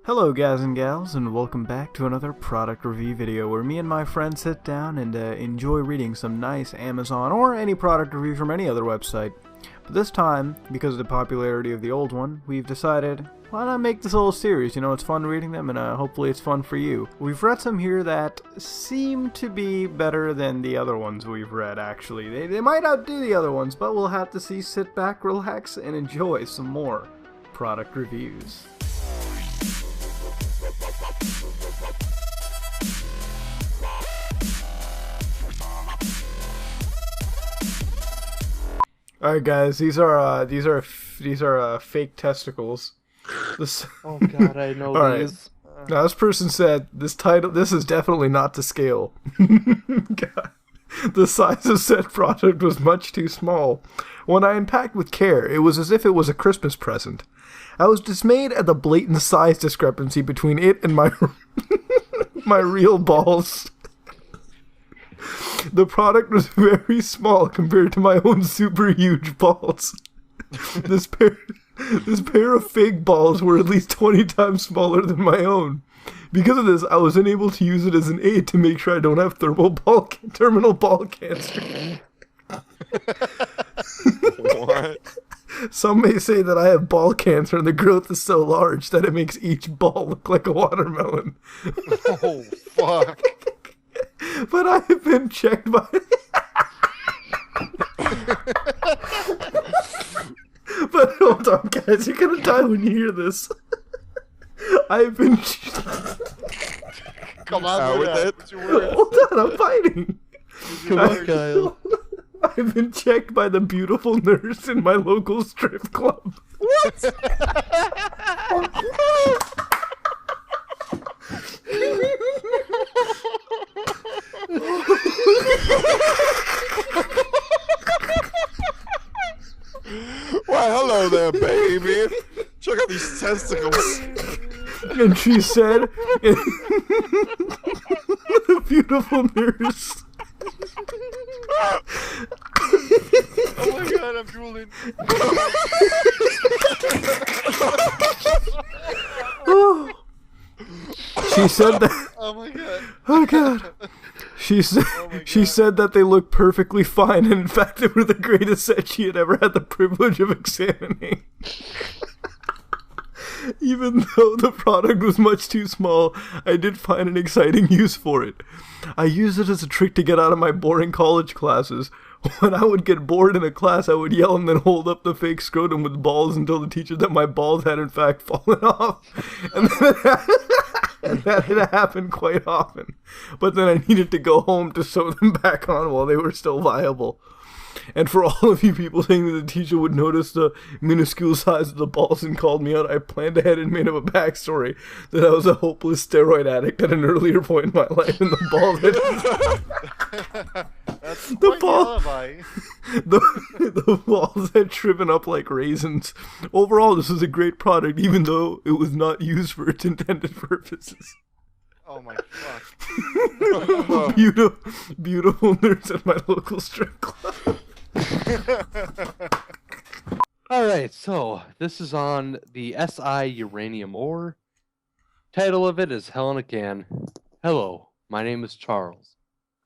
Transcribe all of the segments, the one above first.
Hello guys and gals, and welcome back to another product review video where me and my friends sit down and enjoy reading some nice Amazon or any product review from any other website. But this time, because of the popularity of the old one, we've decided, why not make this a little series? You know, it's fun reading them and hopefully it's fun for you. We've read some here that seem to be better than the other ones we've read, actually. They might outdo the other ones, but we'll have to see. Sit back, relax, and enjoy some more product reviews. Alright guys, these are fake testicles. Oh god, I know these. Now this person said this is definitely not to scale. God. The size of said product was much too small. When I unpacked with care, it was as if it was a Christmas present. I was dismayed at the blatant size discrepancy between it and my my real balls. The product was very small compared to my own super huge balls. This pair of fake balls were at least 20 times smaller than my own. Because of this, I was unable to use it as an aid to make sure I don't have terminal ball cancer. What? Some may say that I have ball cancer and the growth is so large that it makes each ball look like a watermelon. Oh, fuck. But I have been checked by... But hold on, guys. You're gonna die when you hear this. I've been... Come on with it. What's your word? Hold on, I'm fighting. Come on, Kyle. I've been checked by the beautiful nurse in my local strip club. What? Why, hello there, baby. Check out these testicles. And she said, the beautiful nurse. Oh my god, I'm drooling. Oh. She said that. Oh my god. Oh god. She said that they looked perfectly fine, and in fact they were the greatest set she had ever had the privilege of examining. Even though the product was much too small, I did find an exciting use for it. I used it as a trick to get out of my boring college classes. When I would get bored in a class, I would yell and then hold up the fake scrotum with balls and tell the teacher that my balls had in fact fallen off. And that had happened quite often. But then I needed to go home to sew them back on while they were still viable. And for all of you people saying that the teacher would notice the minuscule size of the balls and called me out, I planned ahead and made up a backstory that I was a hopeless steroid addict at an earlier point in my life, and the balls had... That's the balls had shriveled up like raisins. Overall, this was a great product, even though it was not used for its intended purposes. Oh my fuck. Beautiful nurse at my local strip club. Alright, so this is on the SI uranium ore. Title of it is Hell in a Can. Hello, my name is Charles.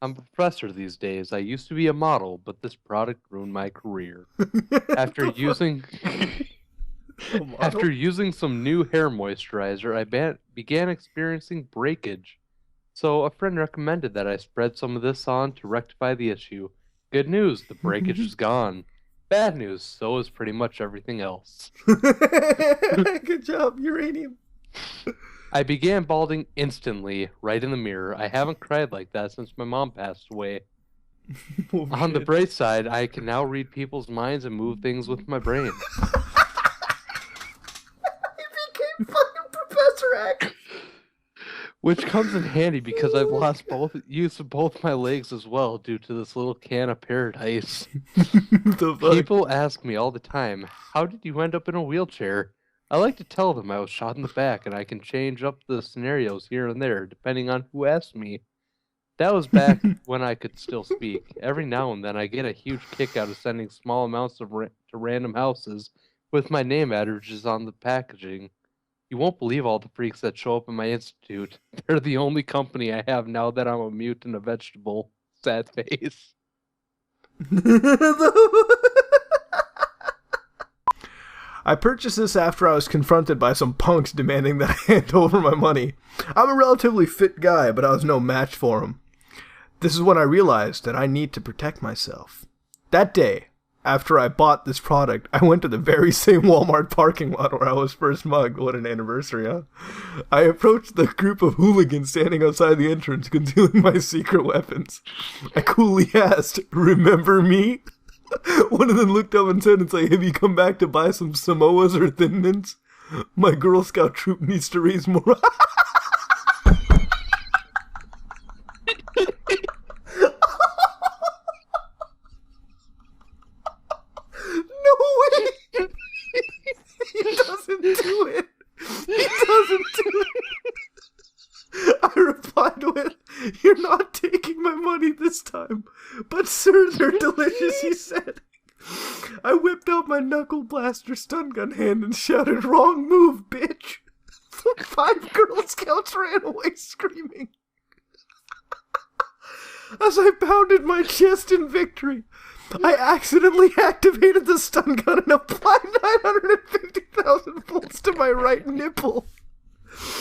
I'm a professor these days. I used to be a model, but this product ruined my career. After using some new hair moisturizer, I began experiencing breakage. So a friend recommended that I spread some of this on to rectify the issue. Good news, the breakage is gone. Bad news, so is pretty much everything else. Good job, uranium. I began balding instantly, right in the mirror. I haven't cried like that since my mom passed away. Oh, on the bright side, I can now read people's minds and move things with my brain. He became fucking Professor X. Which comes in handy because I've lost use of both my legs as well due to this little can of paradise. People ask me all the time, how did you end up in a wheelchair? I like to tell them I was shot in the back and I can change up the scenarios here and there depending on who asks me. That was back when I could still speak. Every now and then I get a huge kick out of sending small amounts to random houses with my name addresses on the packaging. You won't believe all the freaks that show up in my institute. They're the only company I have now that I'm a mute and a vegetable. Sad face. I purchased this after I was confronted by some punks demanding that I hand over my money. I'm a relatively fit guy, but I was no match for him. This is when I realized that I need to protect myself. That day, after I bought this product, I went to the very same Walmart parking lot where I was first mugged. What an anniversary, huh? I approached the group of hooligans standing outside the entrance, concealing my secret weapons. I coolly asked, "Remember me?" One of them looked up and said, "It's like, have you come back to buy some Samoas or Thin Mints? My Girl Scout troop needs to raise morale." No way! He doesn't do it! He doesn't do it! I replied with, "You're not taking my money this time. But sir, they're delicious," he said. I whipped out my knuckle blaster stun gun hand and shouted, "Wrong move, bitch!" 5 Girl Scouts ran away screaming. As I pounded my chest in victory, I accidentally activated the stun gun and applied 950,000 volts to my right nipple.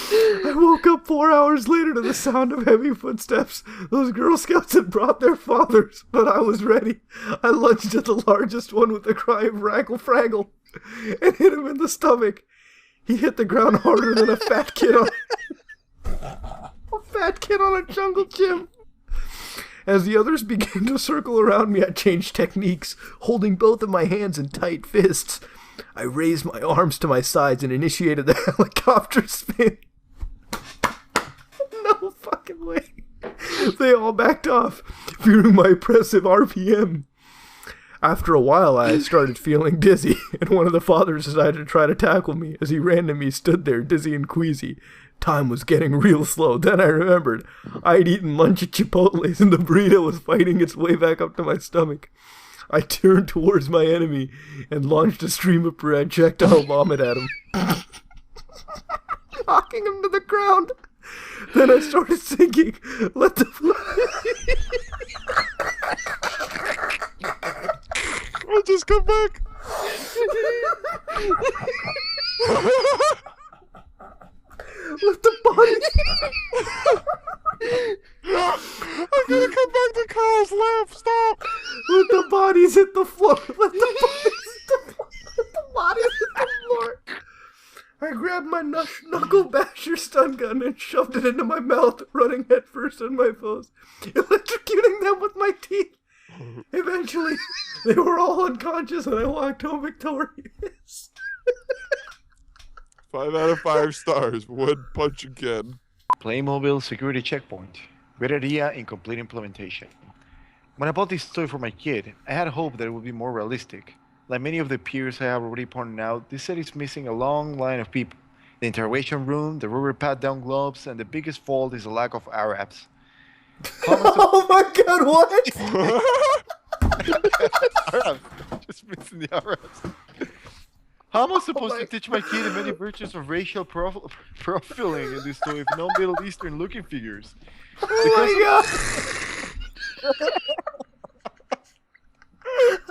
I woke up 4 hours later to the sound of heavy footsteps. Those Girl Scouts had brought their fathers, but I was ready. I lunged at the largest one with a cry of "Raggle Fraggle" and hit him in the stomach. He hit the ground harder than a fat kid on a jungle gym. As the others began to circle around me, I changed techniques, holding both of my hands in tight fists. I raised my arms to my sides and initiated the helicopter spin. No fucking way. They all backed off, fearing my impressive RPM. After a while, I started feeling dizzy, and one of the fathers decided to try to tackle me. As he ran to me, stood there, dizzy and queasy. Time was getting real slow. Then I remembered I'd eaten lunch at Chipotle's, and the burrito was fighting its way back up to my stomach. I turned towards my enemy and launched a stream of projectile vomit at him, knocking him to the ground. Then I started singing, "Let the..." I'll just come back. "Let the bodies..." I'm gonna come back to Carl's laugh. Stop. "Let the bodies hit the floor. Let the bodies hit the floor. Let the bodies hit the floor." I grabbed my knuckle basher stun gun and shoved it into my mouth, running headfirst on my foes, electrocuting them with my teeth. Eventually, they were all unconscious and I walked home victorious. 5 out of 5 stars. Would punch again. Playmobil Security Checkpoint. Great idea, incomplete implementation. When I bought this toy for my kid, I had hope that it would be more realistic. Like many of the peers I have already pointed out, this set is missing a long line of people. The interrogation room, the rubber pat-down gloves, and the biggest fault is the lack of Arabs. Oh my god, what? Arabs. Just missing the Arabs. How am I supposed to teach my kid the many virtues of racial profiling in this toy with no Middle Eastern looking figures? Oh my god!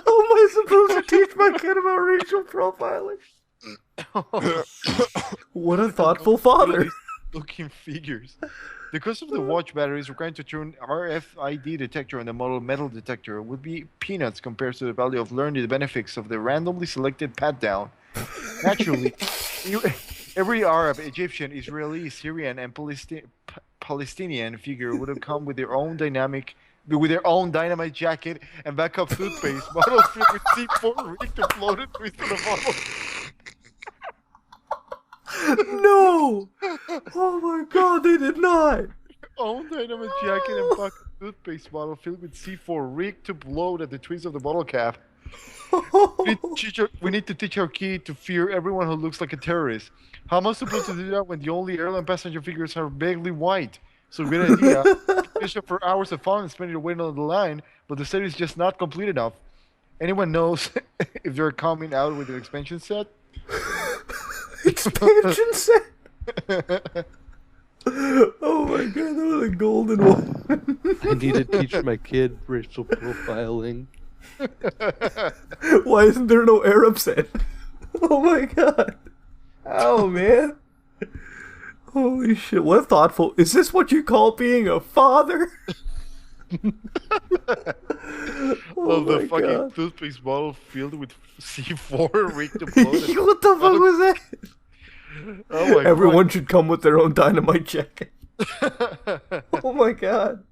How am I supposed to teach my kid about racial profiling? What a thoughtful father. Looking figures. The cost of the watch batteries required to turn RFID detector on the model metal detector would be peanuts compared to the value of learning the benefits of the randomly selected pat-down. Naturally, every Arab, Egyptian, Israeli, Syrian, and Palestinian figure would have come with their own dynamite jacket and backup toothpaste, bottle filled with C4 rigged and floated with the bottle. No! Oh my god, they did not! Own dynamite jacket and backup toothpaste bottle filled with C4 rigged to blow at the twist of the bottle cap. We need to teach our kid to fear everyone who looks like a terrorist. How am I supposed to do that when the only airline passenger figures are vaguely white? So good idea. Finish up for hours of fun and spend it waiting on the line, but the set is just not complete enough. Anyone knows if they're coming out with an expansion set? Expansion set. Oh my god, that was a golden one. I need to teach my kid racial profiling. Why isn't there no Arab set? Oh my god. Oh man. Holy shit, what thoughtful. Is this what you call being a father? Oh, the fucking God. toothpaste bottle filled with C4 Reupload. What the fuck was that? Oh my Everyone should come with their own dynamite jacket. Oh my god.